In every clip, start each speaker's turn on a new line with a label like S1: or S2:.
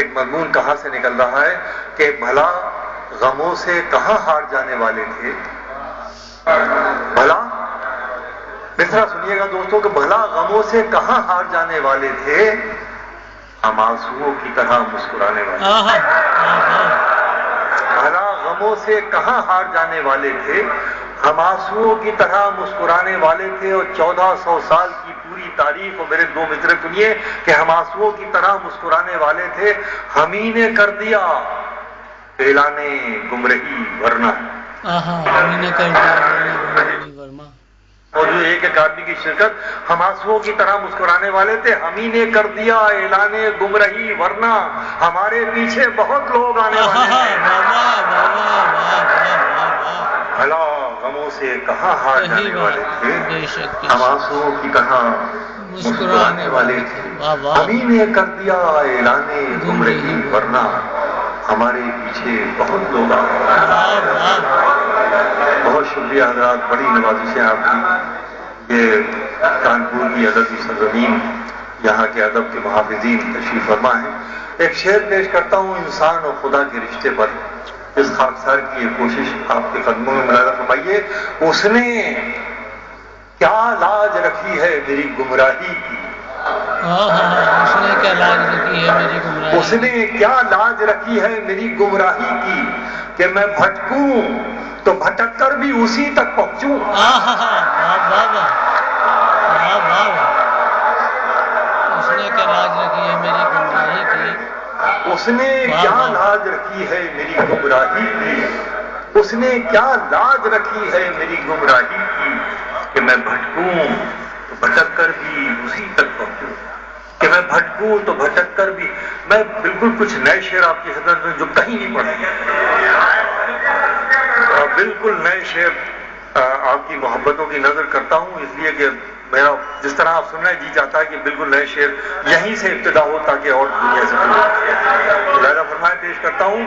S1: ایک مضمون کہاں سے نکل رہا ہے کہ بھلا غموں سے کہاں ہار جانے والے تھے، بھلا مصرع سنیے گا دوستوں کہ بھلا غموں سے کہاں ہار جانے والے تھے، ہم آنسوؤں کی طرح مسکرانے والے، بھلا غموں سے کہاں ہار جانے والے تھے، ہم آنسوؤں کی طرح مسکرانے والے تھے۔ اور 1400 سال کی پوری تاریخ، اور میرے دو مصرے سنیے کہ ہم آنسوؤں کی طرح مسکرانے والے تھے، ہم ہی نے کر دیا اعلان گمرہی ورنہ،
S2: ہم ہی نے کر دیا ورنہ،
S1: اور جو ایک آدمی کی شرکت، ہم آنسوؤں کی طرح مسکرانے والے تھے، ہم ہی نے کر دیا اعلان گمرہی ورنہ ہمارے پیچھے بہت لوگ آنے والے ہیں۔ بھلا غموں سے کہاں ہار جانے والے تھے، ہم آنسوؤں کی طرح مسکرانے والے تھے، ہم ہی نے کر دیا اعلان گمرہی ورنہ ہمارے پیچھے بہت لوگ آ گئے۔ بہت شکریہ حضرات، بڑی نوازشیں آپ کی۔ یہ کانپور کی ادبی سرزمین، یہاں کے ادب کے محافظین تشریف فرما ہیں۔ ایک شعر پیش کرتا ہوں انسان اور خدا کے رشتے پر، اس خاکسار کی یہ کوشش آپ کے قدموں میں ملاحظہ فرمائیے۔ اس نے کیا لاج رکھی ہے میری گمراہی کی،
S2: اس نے کیا لاج رکھی ہے میری گمراہی،
S1: اس نے کیا لاج رکھی ہے میری گمراہی کی، کہ میں بھٹکوں تو بھٹک کر بھی اسی تک پہنچوں۔
S2: اس نے کیا لاج رکھی ہے میری گمراہی کی،
S1: اس نے کیا لاج رکھی ہے میری گمراہی کی، اس نے کیا لاج رکھی ہے میری گمراہی کی، کہ میں بھٹکوں تو بھٹک کر بھی اسی تک پہنچوں، کہ میں بھٹکوں تو بھٹک کر بھی۔ میں بالکل کچھ نئے شعر آپ کی خدمت میں جو کہیں نہیں پڑھے، بالکل نئے شعر آپ کی محبتوں کی نظر کرتا ہوں، اس لیے کہ میرا جس طرح آپ سننا جی چاہتا ہے کہ بالکل نئے شعر یہیں سے ابتدا ہو تاکہ اور دنیا سے لہذا فرمائے پیش کرتا ہوں۔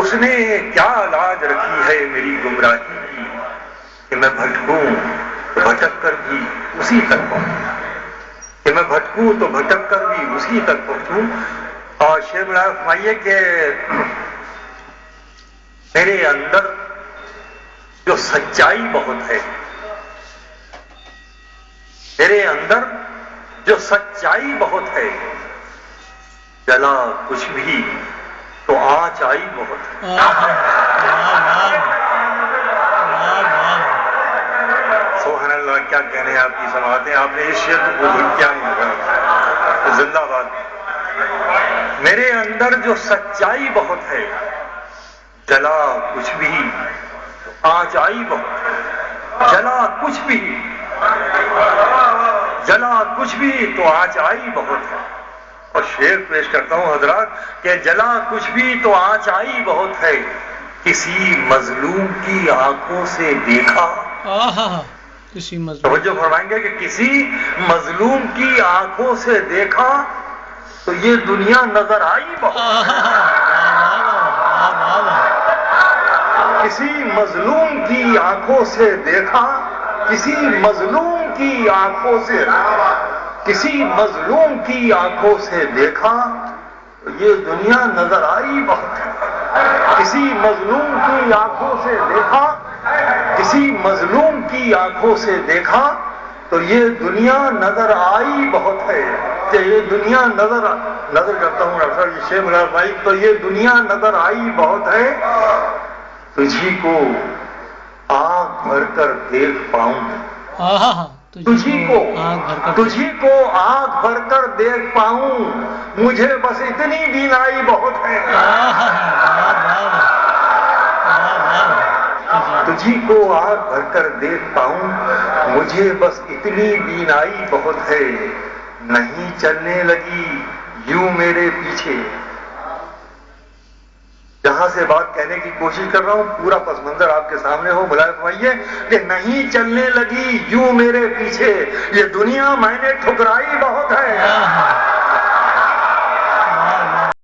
S1: اس نے کیا لاج رکھی ہے میری گمراہی کی، کہ میں بھٹکوں تو بھٹک کر بھی اسی تک پہنچوں، کہ میں بھٹکوں تو بھٹک کر بھی اسی تک پہنچوں۔ اور شعر ملاحظہ فرمائیے کہ میرے اندر جو سچائی بہت ہے، میرے اندر جو سچائی بہت ہے، جلا کچھ بھی تو آنچ آئی بہت ہے۔ سبحان اللہ، کیا کہنے ہیں آپ کی سماعتیں، آپ نے اس شعر کو کیا نہیں ہوگا، زندہ باد۔ میرے اندر جو سچائی بہت ہے، جلا کچھ بھی تو آنچ آئی بہت ہے، جلا کچھ بھی، جلا کچھ بھی تو آنچ آئی بہت ہے۔ اور شعر پیش کرتا ہوں حضرات کہ جلا کچھ بھی تو آنچ آئی بہت ہے، کسی مظلوم کی آنکھوں سے دیکھا،
S2: کسی مظلوم،
S1: توجہ فرمائیں گے کہ کسی مظلوم کی آنکھوں سے دیکھا تو یہ دنیا نظر آئی بہت، کسی مظلوم کی آنکھوں سے دیکھا، کسی مظلوم کی آنکھوں سے، کسی مظلوم کی آنکھوں سے دیکھا تو یہ دنیا نظر آئی بہت ہے، کسی مظلوم کی آنکھوں سے دیکھا، کسی مظلوم کی آنکھوں سے دیکھا تو یہ دنیا نظر آئی بہت ہے، کہ یہ دنیا نظر کرتا ہوں ڈاکٹر صاحب یہ شعر ملاحظہ بھائی، تو یہ دنیا نظر آئی بہت ہے، تجھی کو آنکھ بھر کر دیکھ پاؤں، تجھی کو آنکھ بھر کر دیکھ پاؤں، مجھے بس اتنی بینائی بہت ہے، تجھی کو آنکھ بھر کر دیکھ پاؤں، مجھے بس اتنی بینائی بہت ہے، نہیں چلنے لگی یوں میرے پیچھے۔ جہاں سے بات کہنے کی کوشش کر رہا ہوں پورا پس منظر آپ کے سامنے ہو، ملاحظہ فرمائیے کہ نہیں چلنے لگی یوں میرے پیچھے، یہ دنیا میں نے ٹھکرائی بہت ہے،